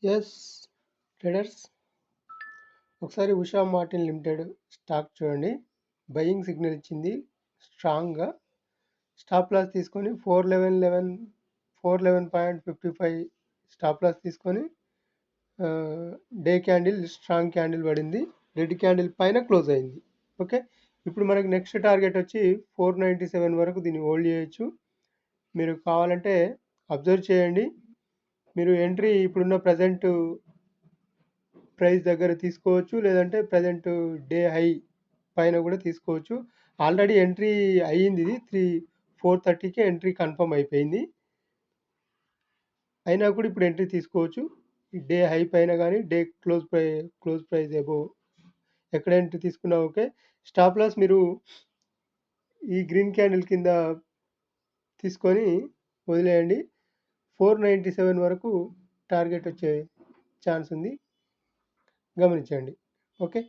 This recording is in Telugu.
ఎస్ ట్రేడర్స్, ఒకసారి ఉషా మార్టిన్ లిమిటెడ్ స్టాక్ చూడండి. బయింగ్ సిగ్నల్ ఇచ్చింది స్ట్రాంగ్గా. స్టాప్ లాస్ తీసుకొని 411.55 స్టాప్ లాస్ తీసుకొని డే క్యాండిల్ స్ట్రాంగ్ క్యాండిల్ పడింది. రెడ్ క్యాండిల్ పైన క్లోజ్ అయింది. ఓకే, ఇప్పుడు మనకి నెక్స్ట్ టార్గెట్ వచ్చి 497 వరకు దీన్ని హోల్డ్ చేయొచ్చు. మీరు కావాలంటే అబ్జర్వ్ చేయండి. మీరు ఎంట్రీ ఇప్పుడున్న ప్రజెంట్ ప్రైస్ దగ్గర తీసుకోవచ్చు, లేదంటే ప్రజెంట్ డే హై పైన కూడా తీసుకోవచ్చు. ఆల్రెడీ ఎంట్రీ అయ్యింది, ఇది 4:30కే ఎంట్రీ కన్ఫర్మ్ అయిపోయింది. అయినా కూడా ఇప్పుడు ఎంట్రీ తీసుకోవచ్చు. ఈ డే హై పైన కానీ డే క్లోజ్ ప్రైస్ అబోవ్ ఎక్కడ ఎంట్రీ తీసుకున్నా ఓకే. స్టాప్ లాస్ మీరు ఈ గ్రీన్ క్యాండిల్ కింద తీసుకొని వదిలేయండి. 497 వరకు టార్గెట్ వచ్చే ఛాన్స్ ఉంది, గమనించండి. ఓకే.